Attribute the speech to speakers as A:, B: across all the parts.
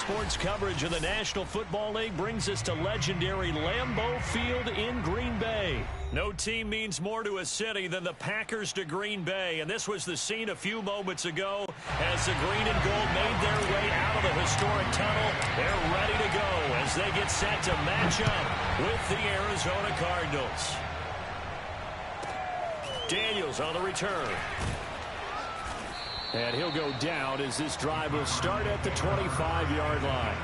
A: sports coverage of the National Football League brings us to legendary Lambeau Field in Green Bay. No team means more to a city than the Packers to Green Bay, and this was the scene a few moments ago as the green and gold made their way out of the historic tunnel. They're ready to go as they get set to match up with the Arizona Cardinals. Daniels on the return. And he'll go down as this drive will start at the 25-yard line.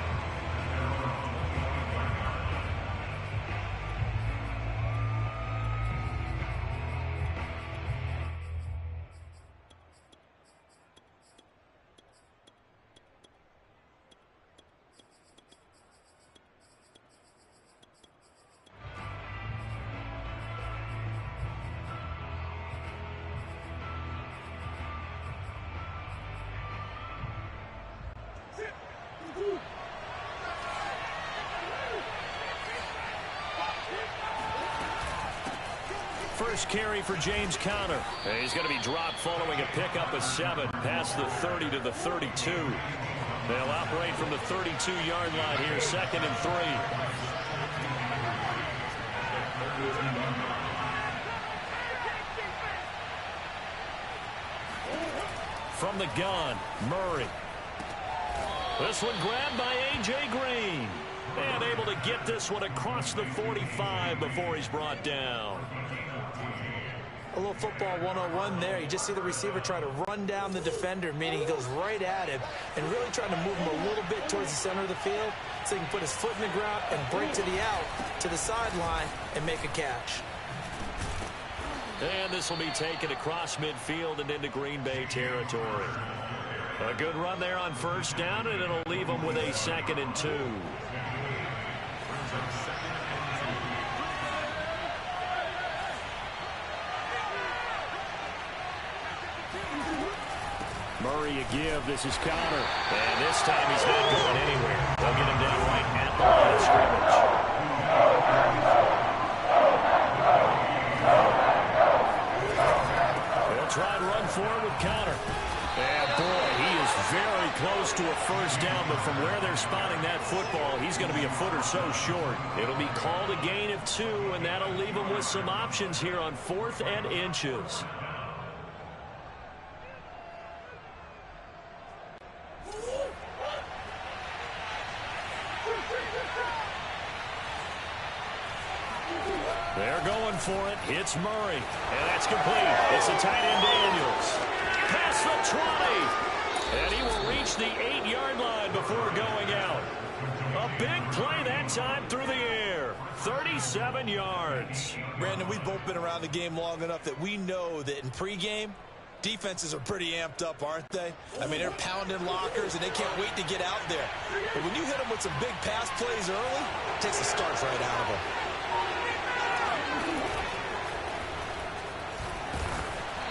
A: First carry for James Conner. He's going to be dropped following a pickup of 7 past the 30 to the 32. They'll operate from the 32-yard line here, 2nd and 3. From the gun, Murray. This one grabbed by A.J. Green. And able to get this one across the 45 before he's brought down.
B: A little football 101 there. You just see the receiver try to run down the defender, meaning he goes right at him and really trying to move him a little bit towards the center of the field so he can put his foot in the ground and break to the out, to the sideline, and make a catch.
A: And this will be taken across midfield and into Green Bay territory. A good run there on first down, and it'll leave them with a 2nd and 2. Murray a give. This is Conner. And this time he's not going anywhere. They'll get him down right at the line of scrimmage. They'll try and run forward with Conner. And boy, he is very close to a first down, but from where they're spotting that football, he's going to be a foot or so short. It'll be called a gain of 2, and that'll leave him with some options here on 4th and inches. They're going for it. It's Murray. And that's complete. It's the tight end Daniels. Past the 20. And he will reach the 8-yard line before going out. A big play that time through the air. 37 yards.
B: Brandon, we've both been around the game long enough that we know that in pregame, defenses are pretty amped up, aren't they? I mean, they're pounding lockers, and they can't wait to get out there. But when you hit them with some big pass plays early, it takes the starch right out of them.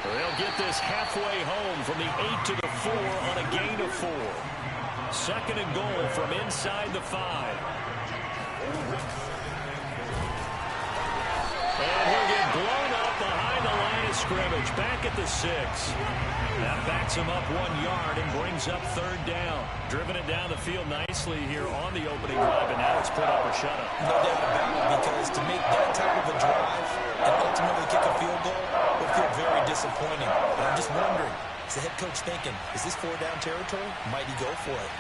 A: They'll get this halfway home from the 8 to the 4 on a gain of 4. 2nd and goal from inside the 5. And he'll get blown up behind the line of scrimmage. Back at the 6. That backs him up 1 yard and brings up 3rd down. Driven it down the field nicely here on the opening drive, and now it's put up or shut up.
B: No doubt about it, because to make that type of a drive and ultimately kick a field goal would feel very disappointing. And I'm just wondering, is the head coach thinking, is this 4-down territory? Might he go for it?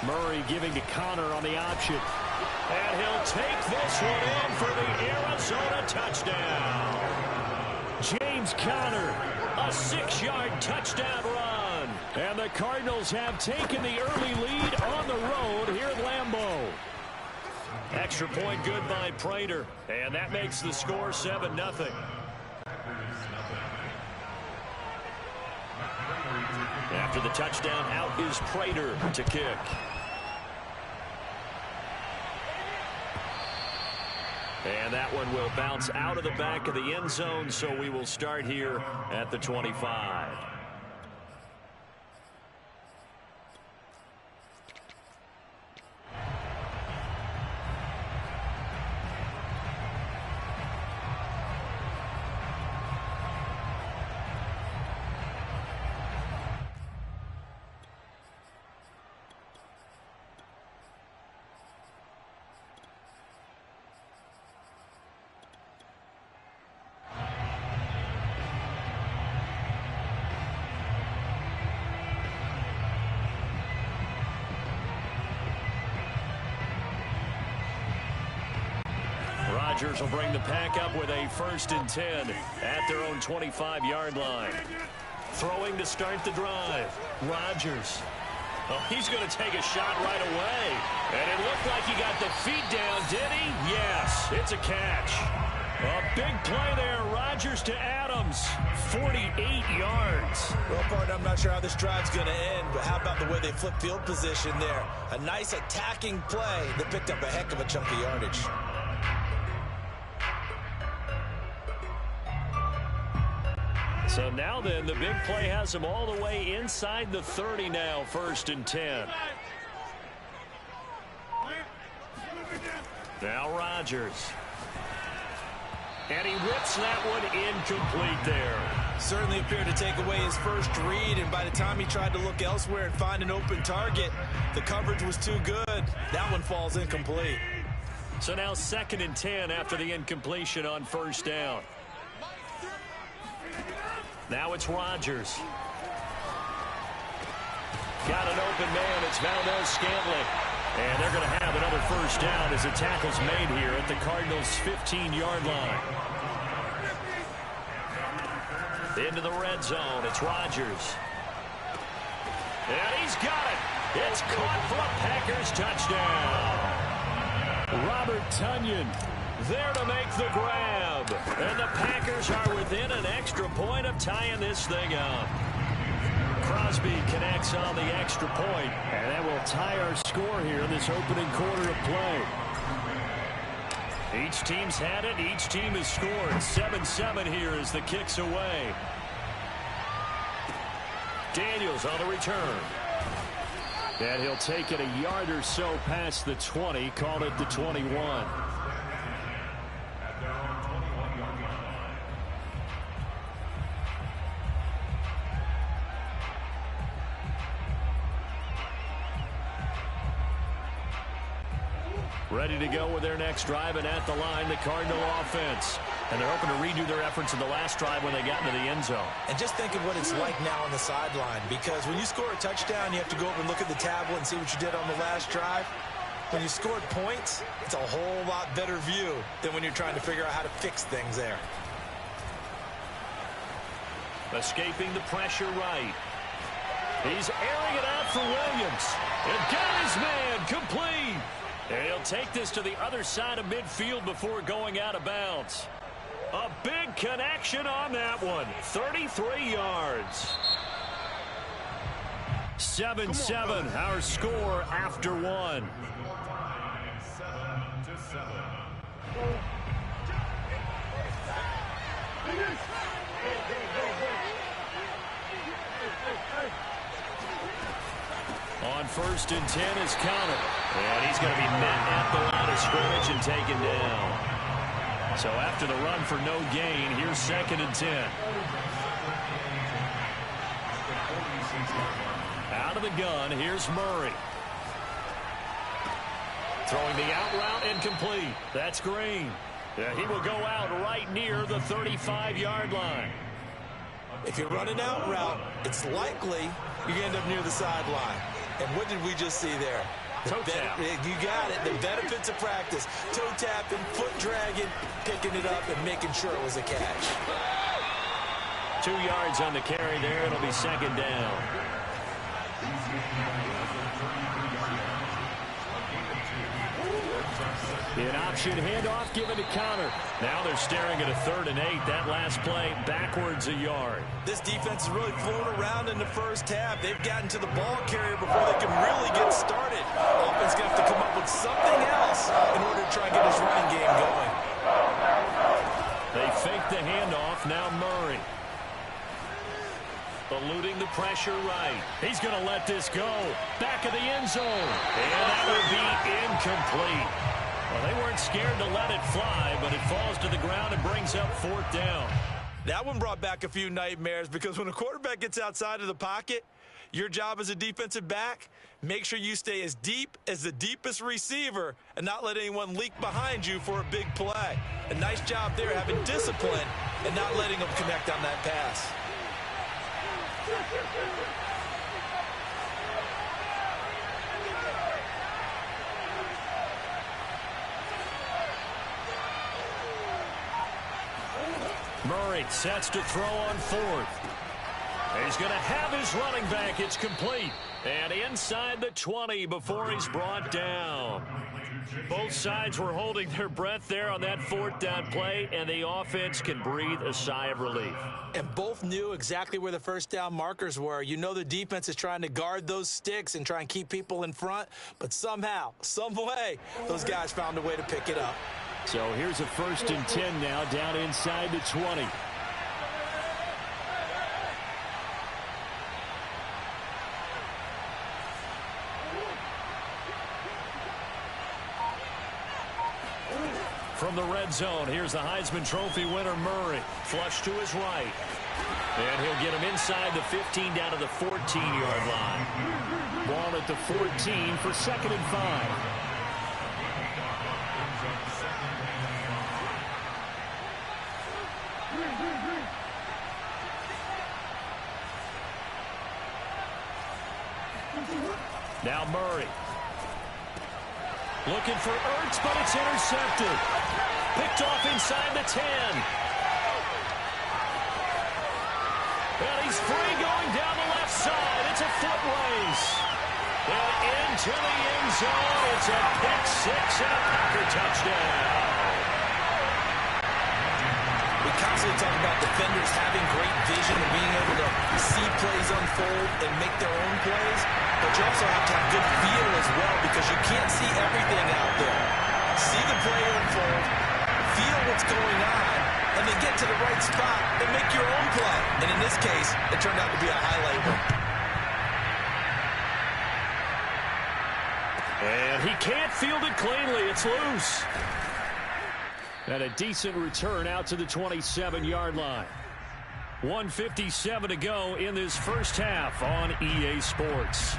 A: Murray giving to Conner on the option. And he'll take this one in for the Arizona touchdown. James Conner, a 6-yard touchdown run. And the Cardinals have taken the early lead on the road here at Lambeau. Extra point good by Prater. And that makes the score 7-0. After the touchdown, out is Prater to kick. And that one will bounce out of the back of the end zone, so we will start here at the 25. Chargers will bring the pack up with a 1st and 10 at their own 25-yard line. Throwing to start the drive. Rodgers. Oh, he's going to take a shot right away. And it looked like he got the feet down, did he? Yes, it's a catch. A big play there. Rodgers to Adams. 48 yards.
B: Well, partner, I'm not sure how this drive's going to end, but how about the way they flip field position there? A nice attacking play that picked up a heck of a chunk of yardage.
A: So now then, the big play has him all the way inside the 30 now, 1st and 10. Now Rodgers. And he whips that one incomplete there.
B: Certainly appeared to take away his first read, and by the time he tried to look elsewhere and find an open target, the coverage was too good. That one falls incomplete.
A: So now 2nd and 10 after the incompletion on 1st down. Now it's Rodgers. Got an open man. It's Valdez-Scantling. And they're going to have another 1st down as the tackle's made here at the Cardinals' 15-yard line. Into the red zone. It's Rodgers. And he's got it. It's caught for a Packers touchdown. Robert Tonyan there to make the grab. And the Packers are within an extra point of tying this thing up. Crosby connects on the extra point, and that will tie our score here in this opening quarter of play. Each team's had it. Each team has scored. 7-7 here as the kick's away. Daniels on the return. And he'll take it a yard or so past the 20, call it the 21. Ready to go with their next drive, and at the line, the Cardinal offense. And they're hoping to redo their efforts in the last drive when they got into the end zone.
B: And just think of what it's like now on the sideline, because when you score a touchdown, you have to go up and look at the tablet and see what you did on the last drive. When you scored points, it's a whole lot better view than when you're trying to figure out how to fix things there.
A: Escaping the pressure right. He's airing it out for Williams. And got his man complete. And he'll take this to the other side of midfield before going out of bounds. A big connection on that one. 33 yards. 7-7, our score after one. On 1st and 10 is Conner. And he's going to be met at the line of scrimmage and taken down. So after the run for no gain, here's 2nd and 10. Out of the gun, here's Murray. Throwing the out route incomplete. That's Green. Yeah, he will go out right near the 35-yard line.
B: If you run an out route, it's likely you end up near the sideline. And what did we just see there?
A: Toe tap.
B: You got it. The benefits of practice. Toe tapping, foot dragging, picking it up, and making sure it was a catch.
A: 2 yards on the carry there. It'll be 2nd down. An option handoff given to Conner. Now they're staring at a 3rd and 8. That last play backwards a yard.
B: This defense is really flown around in the first half. They've gotten to the ball carrier before they can really get started. Offense going to have to come up with something else in order to try and get this running game going.
A: They fake the handoff. Now Murray. Eluding the pressure right. He's going to let this go. Back of the end zone. And that will be incomplete. Well, they weren't scared to let it fly, but it falls to the ground and brings up 4th down.
B: That one brought back a few nightmares, because when a quarterback gets outside of the pocket, your job as a defensive back, make sure you stay as deep as the deepest receiver and not let anyone leak behind you for a big play. A nice job there, having discipline and not letting them connect on that pass.
A: Murray sets to throw on fourth. He's going to have his running back. It's complete. And inside the 20 before he's brought down. Both sides were holding their breath there on that fourth down play, and the offense can breathe a sigh of relief.
B: And both knew exactly where the first down markers were. You know the defense is trying to guard those sticks and try and keep people in front, but somehow, some way, those guys found a way to pick it up.
A: So here's a 1st and 10 now down inside the 20. From the red zone, here's the Heisman Trophy winner, Murray. Flush to his right. And he'll get him inside the 15 down to the 14-yard line. Ball at the 14 for 2nd and 5. Now Murray. Looking for Ertz, but it's intercepted. Picked off inside the 10. And he's free going down the left side. It's a foot race. And into the end zone. It's a pick six and a Packer touchdown.
B: We constantly talk about defenders having great vision and being able to see plays unfold and make their own plays. But you also have to have good feel as well because you can't see everything out there. See the play unfold, feel what's going on, and then get to the right spot and make your own play. And in this case, it turned out to be a highlight reel.
A: And he can't field it cleanly. It's loose. And a decent return out to the 27-yard line. 1:57 to go in this first half on EA Sports.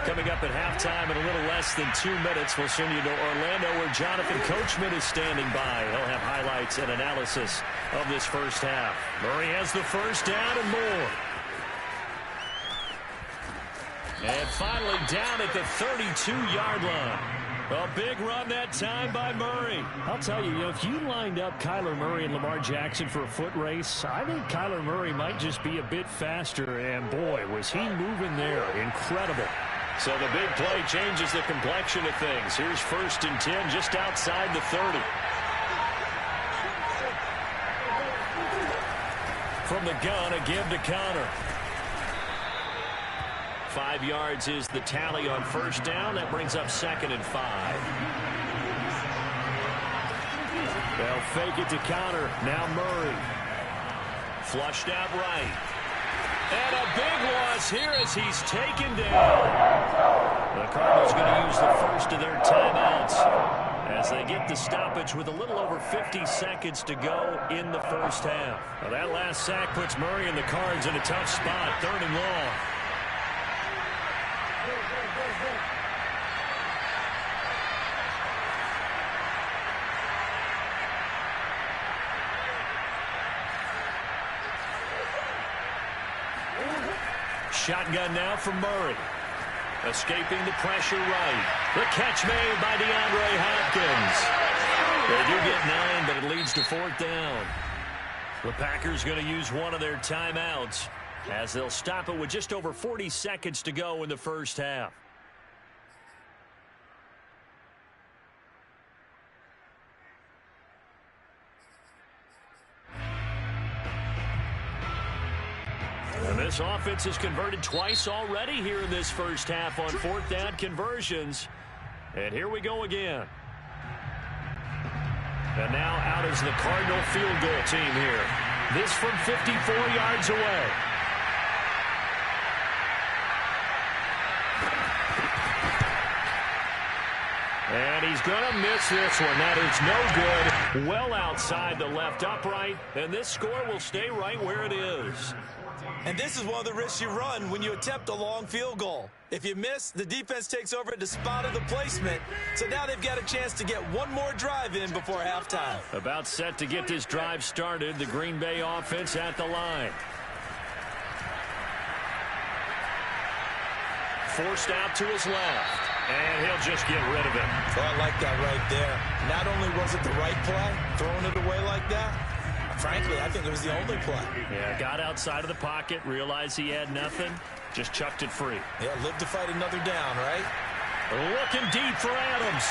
A: Coming up at halftime in a little less than 2 minutes, we'll send you to Orlando where Jonathan Coachman is standing by. He'll have highlights and analysis of this first half. Murray has the first down and more. And finally down at the 32-yard line. A big run that time by Murray. I'll tell you, if you lined up Kyler Murray and Lamar Jackson for a foot race, I think Kyler Murray might just be a bit faster. And boy, was he moving there. Incredible. So the big play changes the complexion of things. Here's 1st and 10 just outside the 30. From the gun, a give to Connor. 5 yards is the tally on first down. That brings up 2nd and 5. They'll fake it to Connor. Now Murray. Flushed out right. And a big loss here as he's taken down. The Cardinals going to use the first of their timeouts as they get the stoppage with a little over 50 seconds to go in the first half. Well, that last sack puts Murray and the Cards in a tough spot, 3rd and long. Shotgun now from Murray. Escaping the pressure right. The catch made by DeAndre Hopkins. They do get 9, but it leads to 4th down. The Packers going to use one of their timeouts as they'll stop it with just over 40 seconds to go in the first half. And this offense has converted twice already here in this first half on 4th down conversions. And here we go again. And now out is the Cardinal field goal team here. This from 54 yards away. And he's going to miss this one. That is no good. Well outside the left upright. And this score will stay right where it is.
B: And this is one of the risks you run when you attempt a long field goal. If you miss, the defense takes over at the spot of the placement. So now they've got a chance to get one more drive in before halftime.
A: About set to get this drive started. The Green Bay offense at the line. Forced out to his left. And he'll just get rid of it.
B: Well, I like that right there. Not only was it the right play, throwing it away like that, frankly, I think it was the only play.
A: Yeah, got outside of the pocket, realized he had nothing, just chucked it free.
B: Yeah, live to fight another down, right?
A: Looking deep for Adams.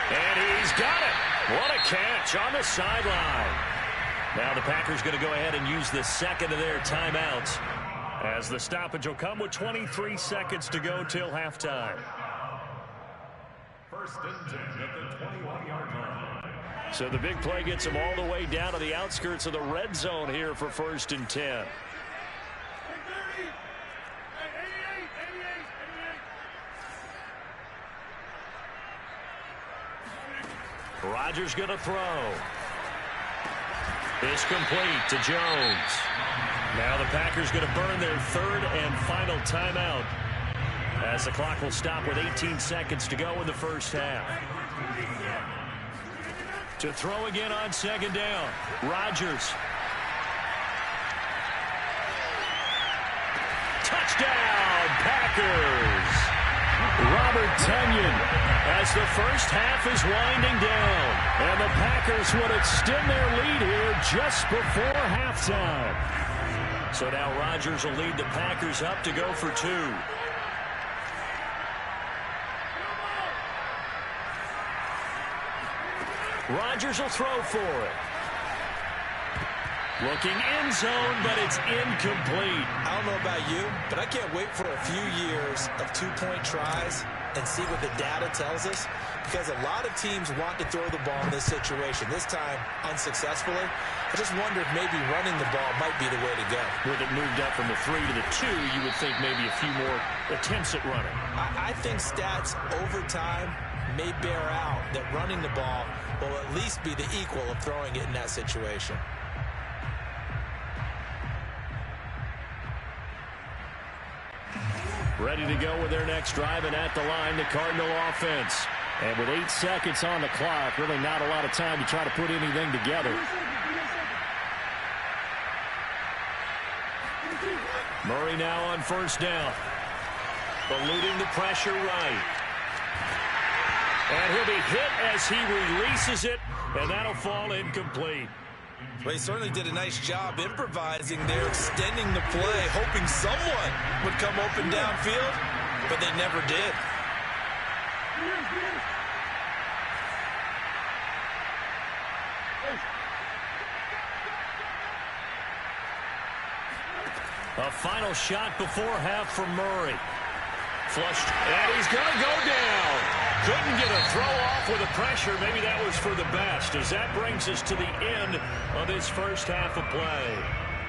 A: And he's got it. What a catch on the sideline. Now the Packers going to go ahead and use the second of their timeouts, as the stoppage will come with 23 seconds to go till halftime. First and 10 at the 21-yard line. So the big play gets them all the way down to the outskirts of the red zone here for first and 10. Rodgers going to throw. It's complete to Jones. Now the Packers going to burn their third and final timeout, as the clock will stop with 18 seconds to go in the first half. To throw again on second down, Rodgers. Touchdown, Packers! Robert Tonyan, as the first half is winding down, and the Packers would extend their lead here just before halftime. So now Rodgers will lead the Packers up to go for two. Rodgers will throw for it. Looking end zone, but it's incomplete.
B: I don't know about you, but I can't wait for a few years of two-point tries and see what the data tells us, because a lot of teams want to throw the ball in this situation. This time, unsuccessfully. I just wonder if maybe running the ball might be the way to go.
A: With it moved up from the 3 to the 2, you would think maybe a few more attempts at running.
B: I think stats over time may bear out that running the ball will at least be the equal of throwing it in that situation.
A: Ready to go with their next drive, and at the line, the Cardinal offense. And with 8 seconds on the clock, really not a lot of time to try to put anything together. Murray now on first down. Eluding the pressure right. And he'll be hit as he releases it, and that'll fall incomplete.
B: Well, he certainly did a nice job improvising there, extending the play, hoping someone would come open downfield, but they never did.
A: A final shot before half from Murray. Flushed, and he's going to go down. Couldn't get a throw off with the pressure. Maybe that was for the best, as that brings us to the end of this first half of play.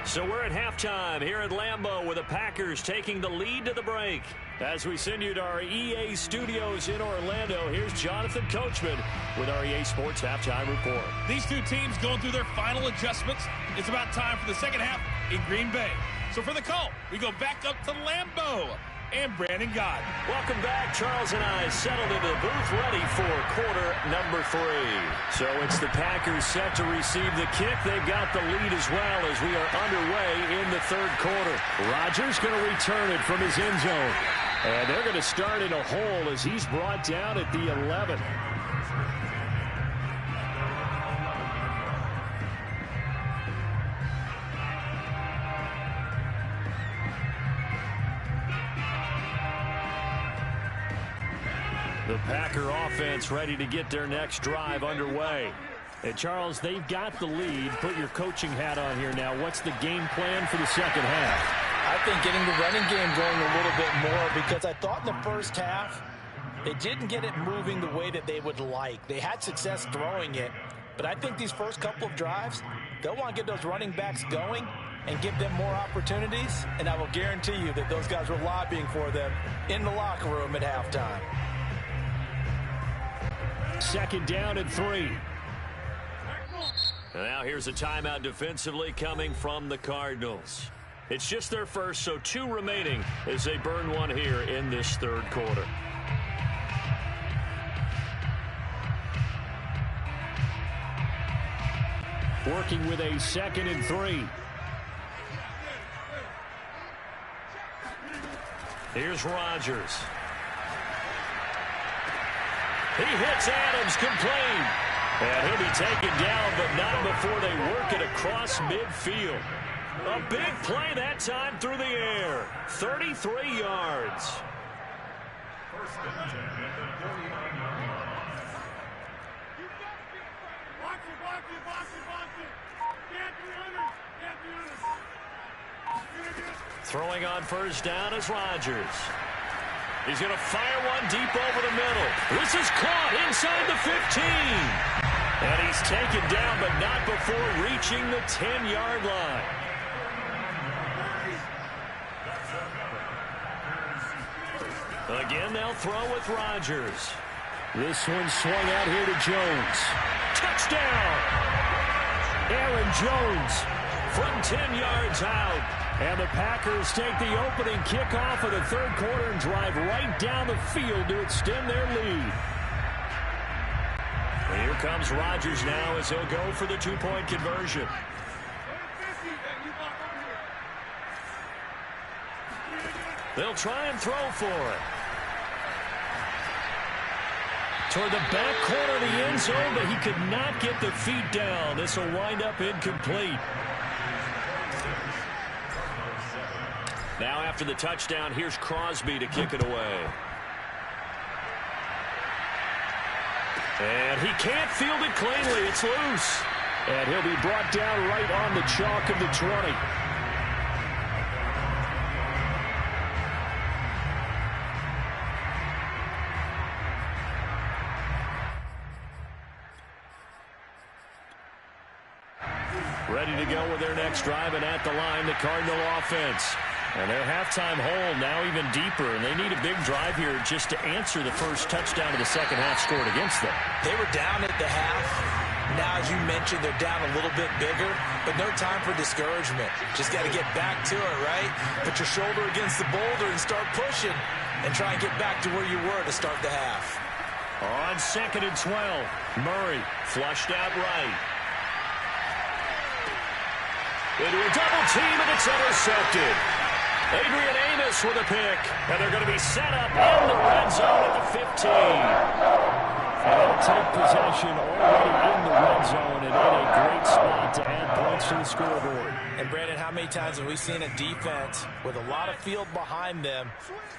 A: So we're at halftime here at Lambeau with the Packers taking the lead to the break. As we send you to our EA studios in Orlando, here's Jonathan Coachman with our EA Sports Halftime Report.
C: These two teams going through their final adjustments. It's about time for the second half in Green Bay. So for the call, we go back up to Lambeau and Brandon Gaudin.
A: Welcome back. Charles and I settled into the booth ready for quarter number 3. So it's the Packers set to receive the kick. They've got the lead as well as we are underway in the third quarter. Rodgers going to return it from his end zone. And they're going to start in a hole as he's brought down at the 11. The Packer offense ready to get their next drive underway. And Charles, they've got the lead. Put your coaching hat on here now. What's the game plan for the second half?
B: I think getting the running game going a little bit more, because I thought in the first half they didn't get it moving the way that they would like. They had success throwing it, but I think these first couple of drives, they'll want to get those running backs going and give them more opportunities, and I will guarantee you that those guys were lobbying for them in the locker room at halftime.
A: Second down and 3. And now here's a timeout defensively coming from the Cardinals. It's just their first, so 2 remaining as they burn one here in this third quarter. Working with a second and 3. Here's Rodgers. He hits Adams complete. And he'll be taken down, but not before they work it across midfield. A big play that time through the air. 33 yards. Throwing on first down is Rodgers. He's going to fire one deep over the middle. This is caught inside the 15. And he's taken down, but not before reaching the 10-yard line. Again, they'll throw with Rodgers. This one swung out here to Jones. Touchdown! Aaron Jones from 10 yards out. And the Packers take the opening kickoff of the third quarter and drive right down the field to extend their lead. And here comes Rodgers now as he'll go for the two-point conversion. They'll try and throw for it. Toward the back corner of the end zone, but he could not get the feet down. This will wind up incomplete. Now after the touchdown, here's Crosby to kick it away. And he can't field it cleanly. It's loose. And he'll be brought down right on the chalk of the 20. Ready to go with their next drive, and at the line, the Cardinal offense. And their halftime hole now even deeper, and they need a big drive here just to answer the first touchdown of the second half scored against them.
B: They were down at the half. Now, as you mentioned, they're down a little bit bigger, but no time for discouragement. Just got to get back to it, right? Put your shoulder against the boulder and start pushing, and try and get back to where you were to start the half.
A: On 2nd and 12, Murray flushed out right. Into a double team, and it's intercepted. Adrian Amos with a pick, and they're going to be set up in the red zone at the 15. And they'll take possession already in the red zone and in a great spot to add points to the scoreboard.
B: And, Brandon, how many times have we seen a defense with a lot of field behind them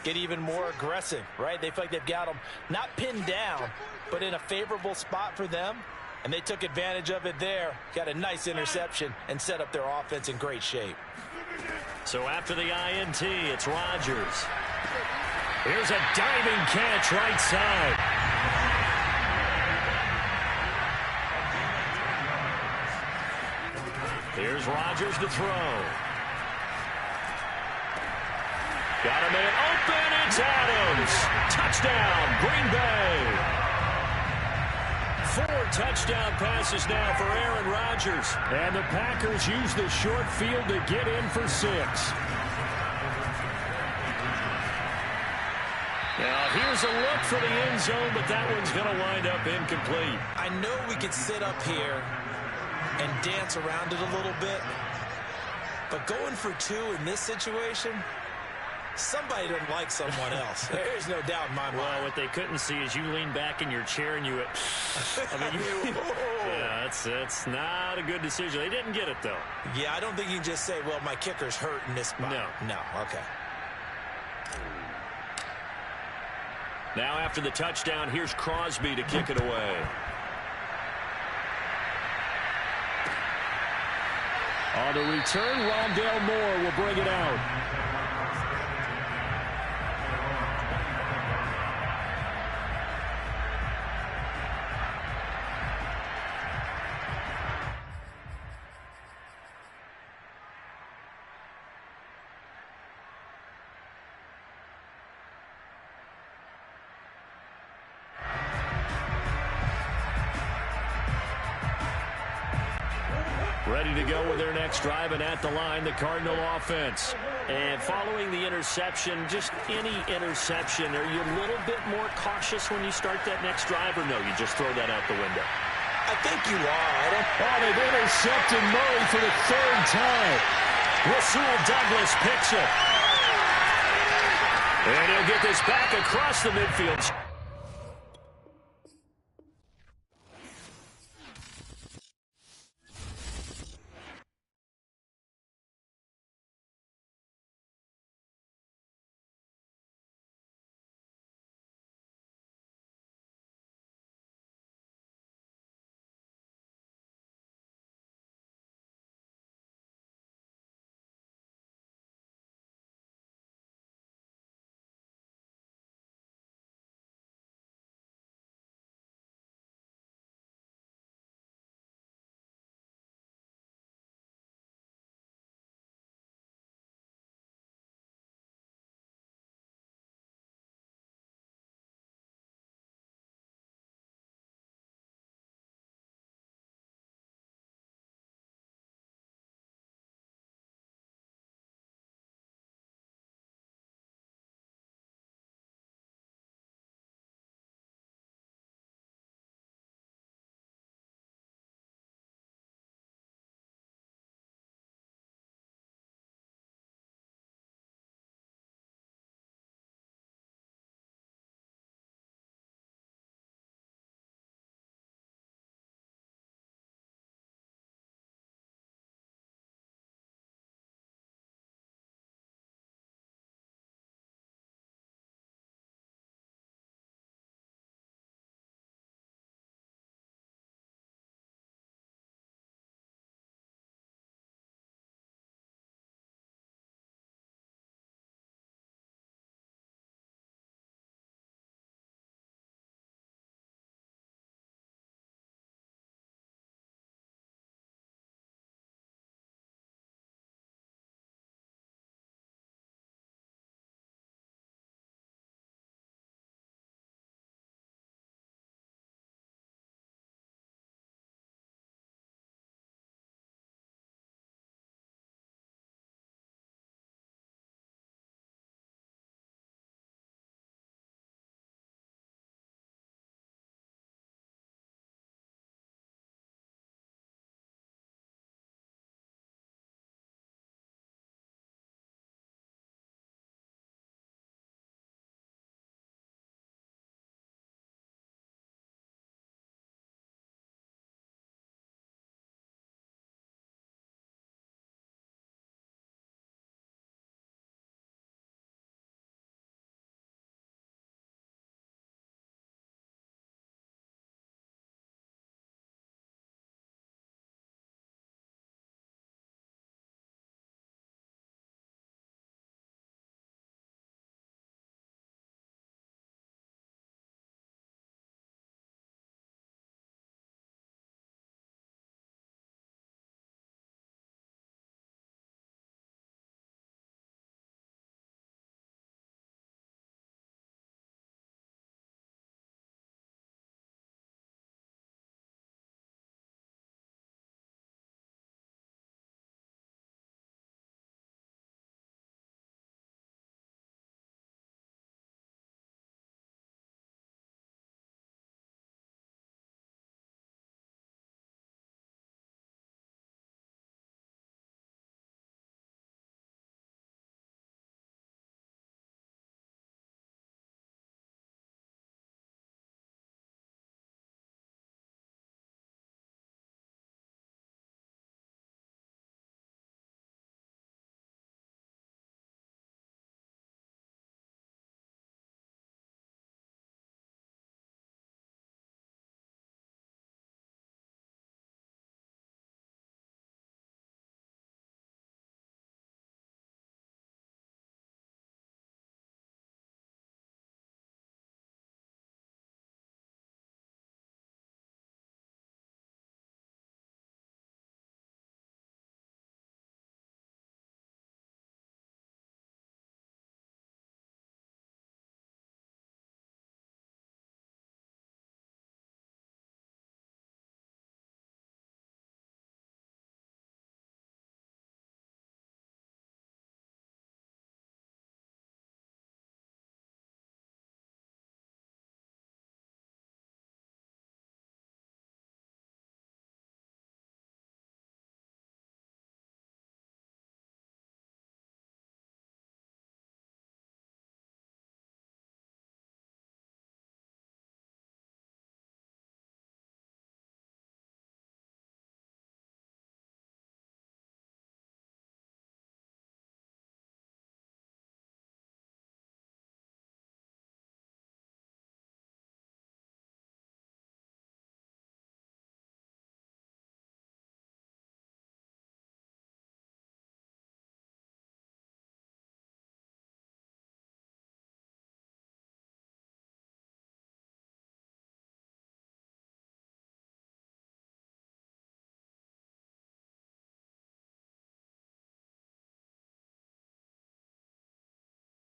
B: get even more aggressive, right? They feel like they've got them not pinned down, but in a favorable spot for them. And they took advantage of it there, got a nice interception, and set up their offense in great shape.
A: So after the INT, it's Rodgers. Here's a diving catch right side. Here's Rodgers to throw. Got a man open. It's Adams. Touchdown, Green Bay. 4 touchdown passes now for Aaron Rodgers. And the Packers use the short field to get in for 6. Now here's a look for the end zone, but that one's going to wind up incomplete.
B: I know we could sit up here and dance around it a little bit, but going for 2 in this situation, somebody doesn't like someone else. There's no doubt in my mind.
A: Well, what they couldn't see is you lean back in your chair and you went, yeah, it's not a good decision. They didn't get it, though.
B: Yeah, I don't think you can just say, well, my kicker's hurt in this spot. No, okay.
A: Now after the touchdown, here's Crosby to kick it away. On the return, Rondale Moore will bring it out. Ready to go with their next drive, and at the line, the Cardinal offense. And following the interception, just any interception, are you a little bit more cautious when you start that next drive, or no, you just throw that out the window?
B: I think you are.
A: They've intercepted Murray for the 3rd time. Rasul Douglas picks it. And he'll get this back across the midfield.